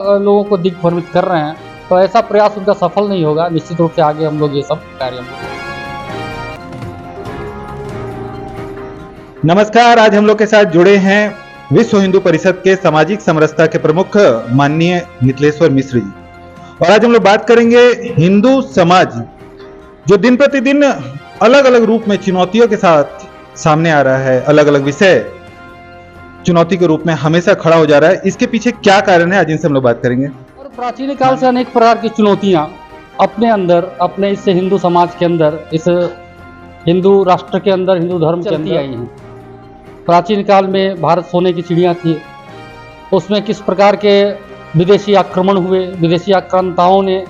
लोगों को दिग्भ्रमित कर रहे हैं, तो ऐसा प्रयास उनका सफल नहीं होगा। निश्चित रूप से आगे हम लोग ये सब कार्य नमस्कार, आज हम लोग के साथ जुड़े हैं विश्व हिंदू परिषद के सामाजिक समरसता के प्रमुख माननीय मिथिलेश्वर मिश्र जी। और आज हम लोग बात करेंगे हिंदू समाज जो दिन प्रतिदिन अलग अलग रूप में चुनौतियों के साथ सामने आ रहा है, अलग अलग विषय चुनौती के रूप में हमेशा खड़ा हो जा रहा है। इसके पीछे क्या कारण है, आज इनसे हम लोग बात करेंगे। और प्राचीन काल से अनेक प्रकार की चुनौतियां अपने अंदर, अपने इस हिंदू समाज के अंदर, इस हिंदू राष्ट्र के अंदर, हिंदू धर्म के अंदर आई हैं। प्राचीन काल में भारत सोने की चिड़िया थी। उसमें किस प्रकार के विदेशी आक्रमण हुए, विदेशी आक्रांताओं ने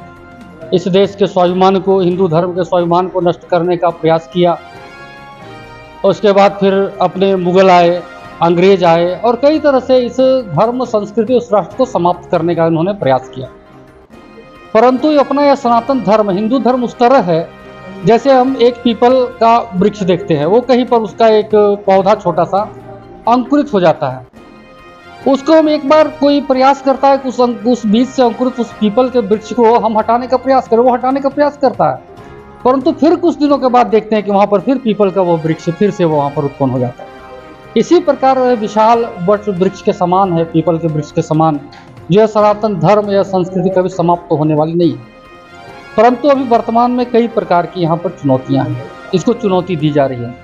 इस देश के स्वाभिमान को, हिंदू धर्म के स्वाभिमान को नष्ट करने का प्रयास किया। उसके बाद फिर अपने मुगल आए, अंग्रेज आए और कई तरह से इस धर्म, संस्कृति, उस राष्ट्र को समाप्त करने का उन्होंने प्रयास किया। परंतु अपना यह सनातन धर्म, हिंदू धर्म उस तरह है जैसे हम एक पीपल का वृक्ष देखते हैं, वो कहीं पर उसका एक पौधा छोटा सा अंकुरित हो जाता है। उसको हम एक बार कोई प्रयास करता है कि उस बीज से अंकुरित उस पीपल के वृक्ष को हम हटाने का प्रयास करें, वो हटाने का प्रयास करता है। परंतु फिर कुछ दिनों के बाद देखते हैं कि वहाँ पर फिर पीपल का वो वृक्ष फिर से वहाँ पर उत्पन्न हो जाता है। इसी प्रकार विशाल वट वृक्ष के समान है, पीपल के वृक्ष के समान, यह सनातन धर्म या संस्कृति कभी समाप्त तो होने वाली नहीं है। परंतु अभी वर्तमान में कई प्रकार की यहाँ पर चुनौतियाँ हैं, इसको चुनौती दी जा रही है।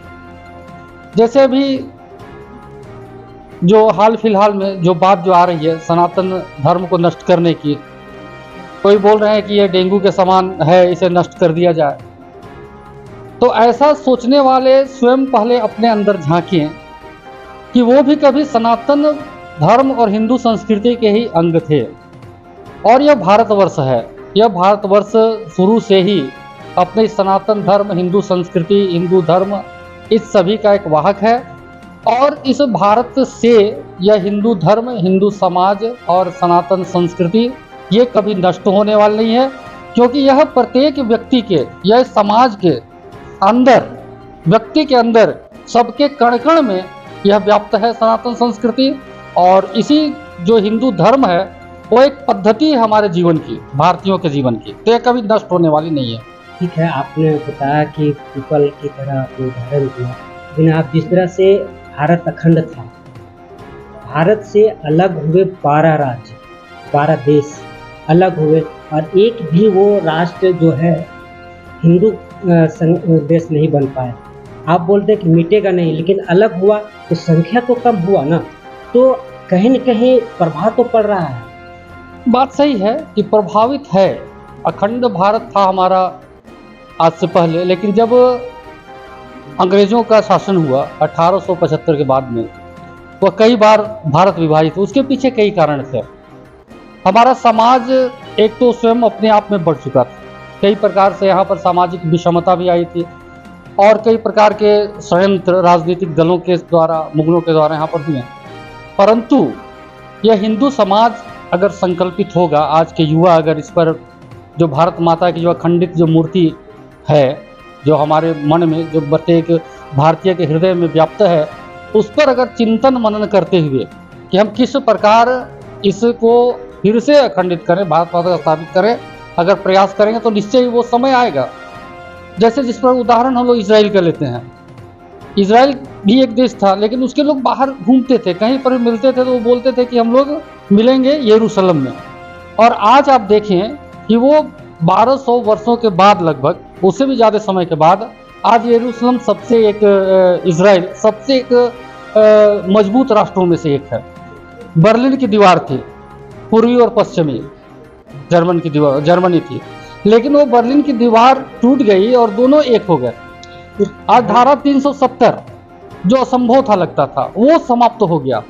जैसे अभी जो हाल फिलहाल में जो बात जो आ रही है सनातन धर्म को नष्ट करने की, कोई बोल रहे हैं कि यह डेंगू के समान है, इसे नष्ट कर दिया जाए। तो ऐसा सोचने वाले स्वयं पहले अपने अंदर झांकें कि वो भी कभी सनातन धर्म और हिंदू संस्कृति के ही अंग थे। और यह भारतवर्ष है, यह भारतवर्ष शुरू से ही अपने सनातन धर्म, हिंदू संस्कृति, हिंदू धर्म, इस सभी का एक वाहक है। और इस भारत से यह हिंदू धर्म, हिंदू समाज और सनातन संस्कृति ये कभी नष्ट होने वाला नहीं है, क्योंकि यह प्रत्येक व्यक्ति के, यह समाज के अंदर, व्यक्ति के अंदर, सबके कण कण में यह व्याप्त है सनातन संस्कृति। और इसी जो हिंदू धर्म है वो एक पद्धति है हमारे जीवन की, भारतीयों के जीवन की, तो यह कभी नष्ट होने वाली नहीं है। ठीक है, आपने बताया कि पीपल की तरह उदाहरण दिया, लेकिन आप जिस तरह से भारत अखंड था, भारत से अलग हुए 12 राज्य, 12 देश अलग हुए और एक भी वो राष्ट्र जो है हिंदू देश नहीं बन पाए। आप बोलते हैं कि मिटेगा नहीं, लेकिन अलग हुआ तो संख्या तो कम हुआ ना, तो कहीं न कहीं प्रभाव तो पड़ रहा है। बात सही है कि प्रभावित है। अखंड भारत था हमारा आज से पहले, लेकिन जब अंग्रेजों का शासन हुआ 1875 के बाद में, वह कई बार भारत विभाजित, उसके पीछे कई कारण थे। हमारा समाज एक तो स्वयं अपने आप में बढ़ चुका था, कई प्रकार से यहाँ पर सामाजिक विषमता भी आई थी और कई प्रकार के षड्यंत्र राजनीतिक दलों के द्वारा, मुगलों के द्वारा यहाँ पर हुए। परंतु यह हिंदू समाज अगर संकल्पित होगा, आज के युवा अगर इस पर, जो भारत माता की जो अखंडित जो मूर्ति है, जो हमारे मन में, जो प्रत्येक भारतीय के हृदय में व्याप्त है, उस पर अगर चिंतन मनन करते हुए कि हम किस प्रकार इसको फिर से अखंडित करें, भारत माता को स्थापित करें, अगर प्रयास करेंगे तो निश्चय ही वो समय आएगा। जैसे जिस पर उदाहरण हम लोग इजराइल का लेते हैं। इजराइल भी एक देश था, लेकिन उसके लोग बाहर घूमते थे, कहीं पर मिलते थे तो वो बोलते थे कि हम लोग मिलेंगे यरूशलेम में। और आज आप देखें कि वो 1200 वर्षों के बाद, लगभग उससे भी ज़्यादा समय के बाद, आज यरूशलेम सबसे एक, इजराइल सबसे एक मजबूत राष्ट्रों में से एक है। बर्लिन की दीवार थी, पूर्वी और पश्चिमी जर्मनी थी, लेकिन वो बर्लिन की दीवार टूट गई और दोनों एक हो गए। आज धारा 370 जो असंभव था, लगता था, वो समाप्त हो गया।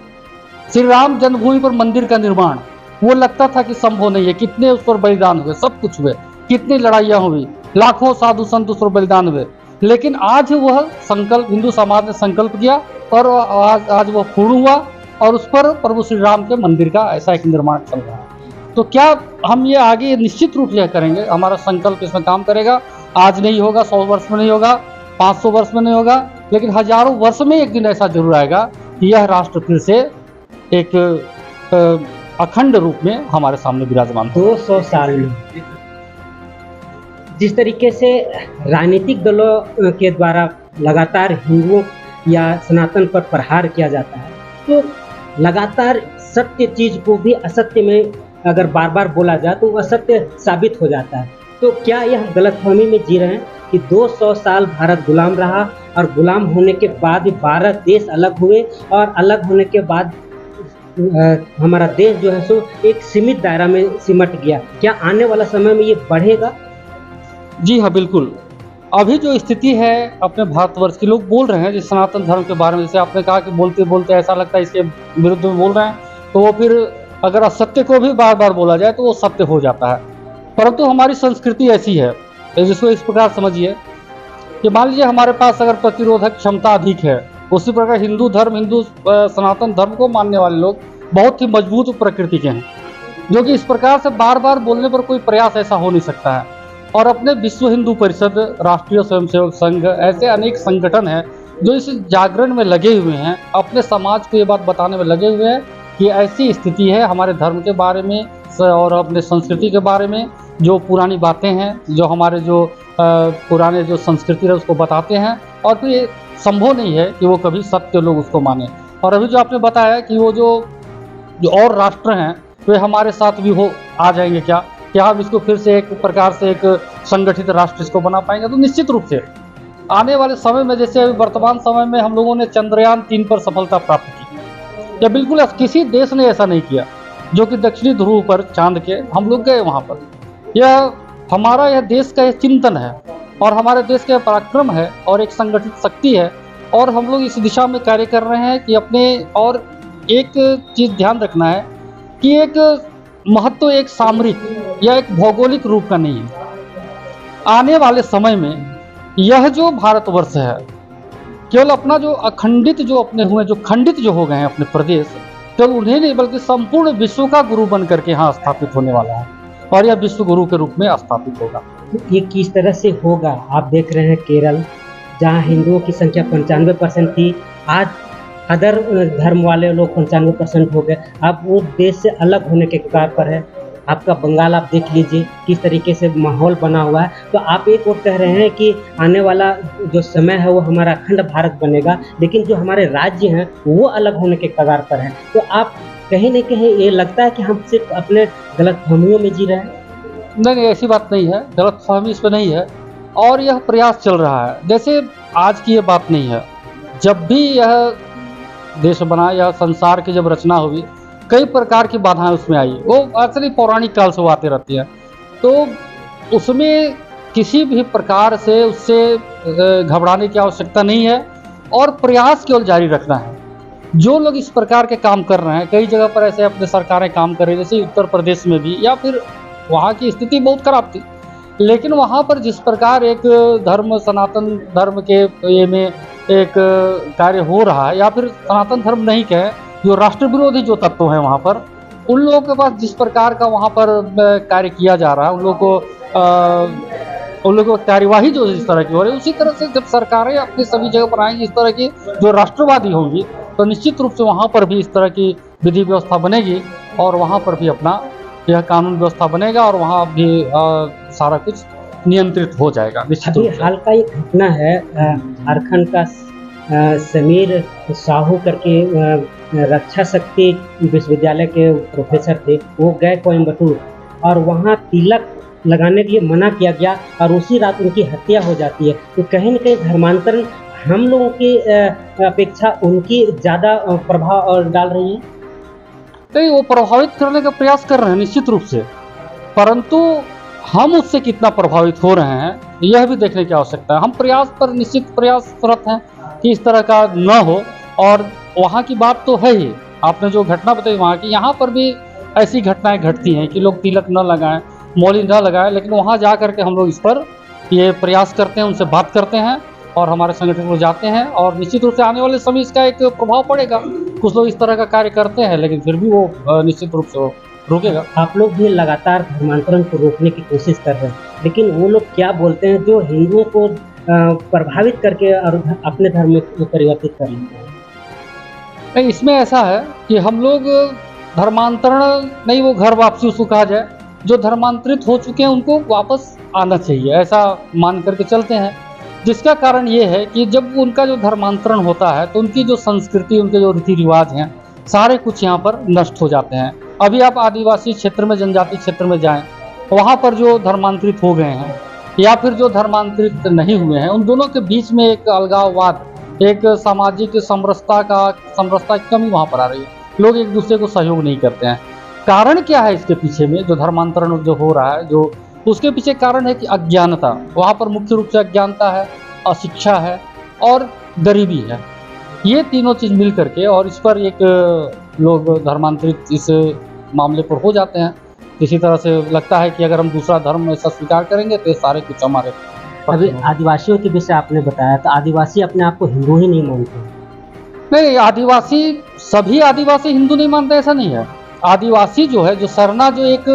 श्री राम जन्मभूमि पर मंदिर का निर्माण, वो लगता था कि संभव नहीं है, कितने उस पर बलिदान हुए, सब कुछ हुए, कितनी लड़ाइयाँ हुई, लाखों साधु संत उस पर बलिदान हुए, लेकिन आज वह संकल्प हिंदू समाज ने संकल्प किया और आज वह पूर्ण हुआ और उस पर प्रभु श्री राम के मंदिर का ऐसा एक निर्माण चल रहा है। तो क्या हम ये आगे निश्चित रूप से करेंगे, हमारा संकल्प इसमें काम करेगा। आज नहीं होगा, 100 वर्ष में नहीं होगा, 500 वर्ष में नहीं होगा, लेकिन हजारों वर्ष में एक दिन ऐसा जरूर आएगा कि यह राष्ट्र फिर से एक अखंड रूप में हमारे सामने विराजमान हो। 200 साल में जिस तरीके से राजनीतिक दलों के द्वारा लगातार हिंदुओं या सनातन पर प्रहार किया जाता है, तो लगातार सत्य चीज को भी असत्य में अगर बार बार बोला जाए तो वह सत्य साबित हो जाता है। तो क्या यह हम गलतफहमी में जी रहे हैं कि 200 साल भारत गुलाम रहा और गुलाम होने के बाद भी 12 देश अलग हुए और अलग होने के बाद हमारा देश जो है सो एक सीमित दायरा में सिमट गया? क्या आने वाला समय में ये बढ़ेगा? जी हाँ, बिल्कुल। अभी जो स्थिति है अपने भारतवर्ष की, लोग बोल रहे हैं जिस सनातन धर्म के बारे में, जैसे आपने कहा कि बोलते बोलते ऐसा लगता है इसके विरुद्ध में बोल रहे हैं, तो वो फिर अगर असत्य को भी बार बार बोला जाए तो वो सत्य हो जाता है। परंतु हमारी संस्कृति ऐसी है, जिसको इस प्रकार समझिए कि मान लीजिए हमारे पास अगर प्रतिरोधक क्षमता अधिक है, उसी प्रकार हिंदू सनातन धर्म को मानने वाले लोग बहुत ही मजबूत प्रकृति के हैं, जो कि इस प्रकार से बार बार बोलने पर कोई प्रयास ऐसा हो नहीं सकता है। और अपने विश्व हिंदू परिषद, राष्ट्रीय स्वयंसेवक संघ, ऐसे अनेक संगठन हैं जो इस जागरण में लगे हुए हैं, अपने समाज को ये बात बताने में लगे हुए हैं कि ऐसी स्थिति है हमारे धर्म के बारे में और अपने संस्कृति के बारे में। जो पुरानी बातें हैं, जो हमारे जो पुराने जो संस्कृति है उसको बताते हैं, और फिर ये संभव नहीं है कि वो कभी सत्य लोग उसको माने। और अभी जो आपने बताया कि वो जो और राष्ट्र हैं वे हमारे साथ भी आ जाएंगे क्या हम इसको फिर से एक प्रकार से एक संगठित राष्ट्र इसको बना पाएंगे? तो निश्चित रूप से आने वाले समय में, जैसे अभी वर्तमान समय में हम लोगों ने चंद्रयान 3 पर सफलता प्राप्त की, या बिल्कुल किसी देश ने ऐसा नहीं किया जो कि दक्षिणी ध्रुव पर चांद के हम लोग गए वहाँ पर। यह देश का एक चिंतन है और हमारे देश का पराक्रम है और एक संगठित शक्ति है, और हम लोग इस दिशा में कार्य कर रहे हैं कि अपने, और एक चीज़ ध्यान रखना है कि एक महत्व एक सामरिक या एक भौगोलिक रूप का नहीं है। आने वाले समय में यह जो भारतवर्ष है केवल अपना जो अखंडित जो अपने हुए, जो खंडित जो हो गए हैं अपने प्रदेश, केवल उन्हें नहीं बल्कि संपूर्ण विश्व का गुरु बन करके यहाँ स्थापित होने वाला है, और यह विश्व गुरु के रूप में स्थापित होगा। ये किस तरह से होगा? आप देख रहे हैं केरल, जहाँ हिंदुओं की संख्या 95% थी, आज अदर धर्म वाले लोग 95% हो गए। अब वो देश से अलग होने के कगार पर है। आपका बंगाल आप देख लीजिए किस तरीके से माहौल बना हुआ है। तो आप एक और कह रहे हैं कि आने वाला जो समय है वो हमारा अखंड भारत बनेगा, लेकिन जो हमारे राज्य हैं वो अलग होने के कगार पर हैं। तो आप कहीं न कहीं ये लगता है कि हम सिर्फ अपने गलतफहमियों में जी रहे हैं? नहीं, ऐसी बात नहीं है, गलतफहमी इस पर नहीं है, और यह प्रयास चल रहा है। जैसे आज की ये बात नहीं है, जब भी यह देश बना या संसार की जब रचना हुई, कई प्रकार की बाधाएं उसमें आई। वो एक्चुअली पौराणिक काल से वो आती रहती है, तो उसमें किसी भी प्रकार से उससे घबराने की आवश्यकता नहीं है, और प्रयास केवल जारी रखना है। जो लोग इस प्रकार के काम कर रहे हैं, कई जगह पर ऐसे अपने सरकारें काम कर रही है, जैसे उत्तर प्रदेश में भी, या फिर वहाँ की स्थिति बहुत खराब थी, लेकिन वहाँ पर जिस प्रकार एक धर्म, सनातन धर्म के ये में एक कार्य हो रहा है, या फिर सनातन धर्म नहीं कहें, जो राष्ट्र विरोधी जो तत्व हैं वहाँ पर, उन लोगों के पास जिस प्रकार का वहाँ पर कार्य किया जा रहा है, उन लोगों को कार्यवाही जो इस तरह की हो रही है, उसी तरह से जब सरकारें अपनी सभी जगह पर आएंगी इस तरह की जो राष्ट्रवादी होंगी, तो निश्चित रूप से वहाँ पर भी इस तरह की विधि व्यवस्था बनेगी, और वहाँ पर भी अपना यह कानून व्यवस्था बनेगा, और वहाँ भी सारा कुछ नियंत्रित हो जाएगा निश्चित रूप से। हाल का एक घटना है, झारखंड का समीर साहू करके रक्षा शक्ति विश्वविद्यालय के प्रोफेसर थे, वो गए कोयम्बटूर और वहाँ तिलक लगाने के लिए मना किया गया और उसी रात उनकी हत्या हो जाती है। तो कहीं न कहीं धर्मांतरण हम लोगों की अपेक्षा उनकी ज़्यादा प्रभाव डाल रही है। नहीं, वो प्रभावित करने का प्रयास कर रहे हैं निश्चित रूप से, परंतु हम उससे कितना प्रभावित हो रहे हैं यह भी देखने की आवश्यकता है। हम प्रयास पर निश्चित प्रयासरत हैं कि इस तरह का न हो, और वहाँ की बात तो है ही, आपने जो घटना बताई वहाँ की, यहाँ पर भी ऐसी घटनाएं घटती हैं कि लोग तिलक न लगाएं, मौली न लगाएं, लेकिन वहाँ जा करके हम लोग इस पर ये प्रयास करते हैं, उनसे बात करते हैं, और हमारे संगठन को जाते हैं, और निश्चित रूप से आने वाले समय इसका एक प्रभाव पड़ेगा। कुछ लोग इस तरह का कार्य करते हैं, लेकिन फिर भी वो निश्चित रूप से रुकेगा। आप लोग भी लगातार धर्मांतरण को रोकने की कोशिश कर रहे हैं, लेकिन वो लोग क्या बोलते हैं जो हिंदुओं को प्रभावित करके और अपने धर्म में परिवर्तित कर लेते हैं? नहीं, इसमें ऐसा है कि हम लोग धर्मांतरण नहीं, वो घर वापसी उसको कहा जाए। जो धर्मांतरित हो चुके हैं उनको वापस आना चाहिए, ऐसा मान करके चलते हैं। जिसका कारण ये है कि जब उनका जो धर्मांतरण होता है तो उनकी जो संस्कृति, उनके जो रीति रिवाज हैं, सारे कुछ यहाँ पर नष्ट हो जाते हैं। अभी आप आदिवासी क्षेत्र में, जनजाति क्षेत्र में जाएं, वहाँ पर जो धर्मांतरित हो गए हैं या फिर जो धर्मांतरित नहीं हुए हैं, उन दोनों के बीच में एक अलगाववाद, एक सामाजिक समरसता की कमी वहाँ पर आ रही है। लोग एक दूसरे को सहयोग नहीं करते हैं। कारण क्या है इसके पीछे में? जो धर्मांतरण जो हो रहा है, जो उसके पीछे कारण है कि अज्ञानता। वहाँ पर मुख्य रूप से अज्ञानता है, अशिक्षा है और गरीबी है। ये तीनों चीज़ मिल करके और इस पर एक लोग धर्मांतरित इस मामले पर हो जाते हैं। किसी तरह से लगता है कि अगर हम दूसरा धर्म ऐसा स्वीकार करेंगे तो ये सारे कुछ हमारे। अभी आदिवासियों के विषय आपने बताया, तो आदिवासी अपने आप को हिंदू ही नहीं मानते। नहीं, आदिवासी, सभी आदिवासी हिंदू नहीं मानते ऐसा नहीं है। आदिवासी जो है, जो सरना जो एक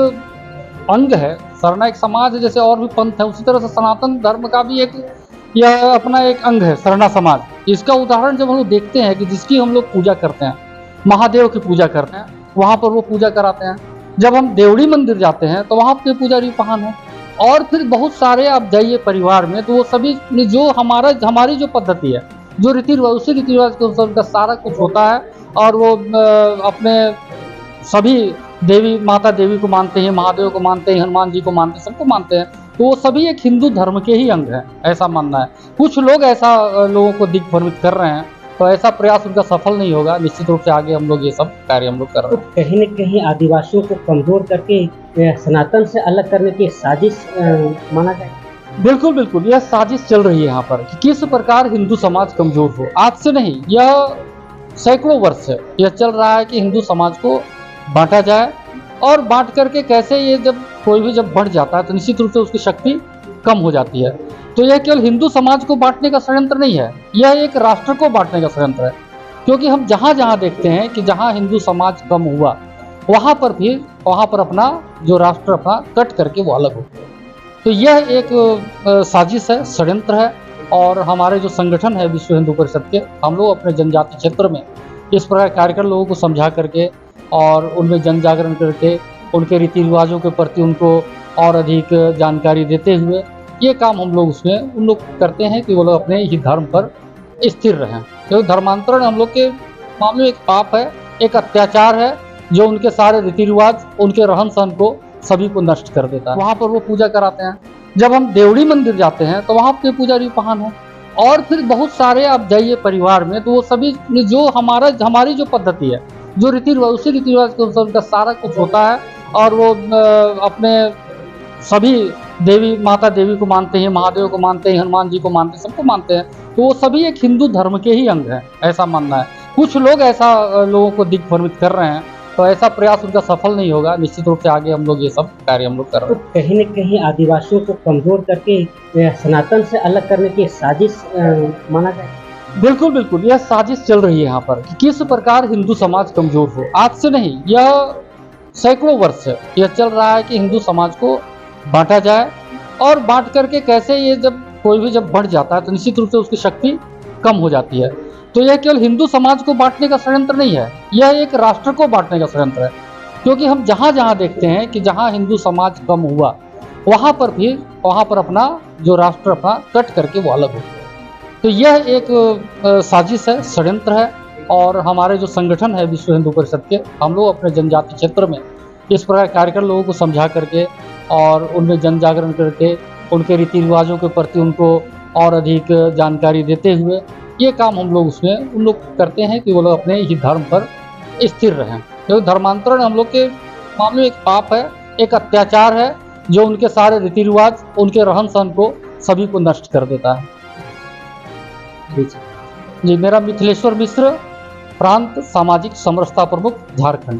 अंग है, सरना एक समाज है, जैसे और भी पंथ है, उसी तरह से सनातन धर्म का भी एक यह अपना एक अंग है, सरना समाज। इसका उदाहरण जब हम लोग देखते हैं कि जिसकी हम लोग पूजा करते हैं, महादेव की पूजा करते हैं, वहाँ पर वो पूजा कराते हैं। जब हम देवड़ी मंदिर जाते हैं तो वहाँ पे पुजारी पहान है। और फिर बहुत सारे आप जाइए परिवार में तो वो सभी जो हमारी जो पद्धति है, जो रीति रिवाज, उसी रीति रिवाज के अनुसार उनका सारा कुछ होता है। और वो अपने सभी देवी, माता देवी को मानते हैं, महादेव को मानते हैं, हनुमान जी को मानते हैं, सबको मानते हैं। तो वो सभी एक हिंदू धर्म के ही अंग हैं, ऐसा मानना है। कुछ लोग ऐसा लोगों को दिग्भ्रमित कर रहे हैं, तो ऐसा प्रयास उनका सफल नहीं होगा। निश्चित रूप से आगे हम लोग ये सब कार्य हम लोग कर रहे हैं। तो कहीं न कहीं आदिवासियों को कमजोर करके सनातन से अलग करने की साजिश माना जाए। बिल्कुल बिल्कुल, यह साजिश चल रही है यहाँ पर कि किस प्रकार हिंदू समाज कमजोर हो। आज से नहीं, यह सैकड़ों वर्ष से यह चल रहा है कि हिंदू समाज को बांटा जाए। और बांट करके कैसे ये जब कोई भी जब बढ़ जाता है तो निश्चित रूप से उसकी शक्ति कम हो जाती है। तो यह केवल हिंदू समाज को बांटने का षड्यंत्र नहीं है, यह एक राष्ट्र को बांटने का षड्यंत्र है। क्योंकि हम जहाँ जहाँ देखते हैं कि जहाँ हिंदू समाज कम हुआ, वहाँ पर अपना जो राष्ट्र अपना कट करके वो अलग हो। तो यह एक साजिश है, षड्यंत्र है। और हमारे जो संगठन है विश्व हिंदू परिषद के, हम लोग अपने जनजाति क्षेत्र में इस प्रकार कार्यक्रम लोगों को समझा करके और उनमें जन जागरण करके उनके रीति रिवाजों के प्रति उनको और अधिक जानकारी देते हुए ये काम हम लोग उसमें उन लोग करते हैं कि वो लोग अपने ही धर्म पर स्थिर रहें। क्योंकि धर्मांतरण हम लोग के मामले में एक पाप है, एक अत्याचार है, जो उनके सारे रीति रिवाज, उनके रहन सहन को सभी को नष्ट कर देता है। वहाँ पर वो पूजा कराते हैं। जब हम देवड़ी मंदिर जाते हैं तो वहाँ पे पुजारी पहान है। और फिर बहुत सारे आप जाइए परिवार में तो वो सभी जो हमारी जो पद्धति है, जो रीति रिवाज, उसी रीति रिवाज के अनुसार उनका सारा कुछ होता है। और वो अपने सभी देवी, माता देवी को मानते हैं, महादेव को मानते हैं, हनुमान जी को मानते हैं, सबको मानते हैं। तो वो सभी एक हिंदू धर्म के ही अंग हैं, ऐसा मानना है। कुछ लोग ऐसा लोगों को दिग्भ्रमित कर रहे हैं, तो ऐसा प्रयास उनका सफल नहीं होगा। निश्चित रूप से आगे हम लोग ये सब कार्य हम लोग कर रहे हैं। तो कहीं न कहीं आदिवासियों को कमजोर करके सनातन से अलग करने की साजिश माना जाए। बिल्कुल बिल्कुल, यह साजिश चल रही है यहाँ पर कि किस प्रकार हिंदू समाज कमजोर हो। आज से नहीं, यह सैकड़ों वर्ष से यह चल रहा है कि हिंदू समाज को बांटा जाए। और बांट करके कैसे ये जब कोई भी जब बढ़ जाता है तो निश्चित रूप से उसकी शक्ति कम हो जाती है। तो यह केवल हिंदू समाज को बांटने का षड्यंत्र नहीं है, यह एक राष्ट्र को बांटने का षड्यंत्र है। क्योंकि हम जहाँ जहाँ देखते हैं कि जहाँ हिंदू समाज कम हुआ, वहाँ पर अपना जो राष्ट्र अपना कट करके वो अलग हो। तो यह एक साजिश है, षड्यंत्र है। और हमारे जो संगठन है विश्व हिंदू परिषद के, हम लोग अपने जनजाति क्षेत्र में इस प्रकार कार्यक्रम लोगों को समझा करके और उनमें जन जागरण करके उनके रीति रिवाजों के प्रति उनको और अधिक जानकारी देते हुए ये काम हम लोग उसमें उन लोग करते हैं कि वो लोग अपने ही धर्म पर स्थिर रहें। क्योंकि धर्मांतरण हम लोग के मामले में एक पाप है, एक अत्याचार है, जो उनके सारे रीति रिवाज, उनके रहन सहन को सभी को नष्ट कर देता है। जी, मेरा मिथिलेश्वर मिश्र, प्रांत सामाजिक समरसता प्रमुख, झारखंड।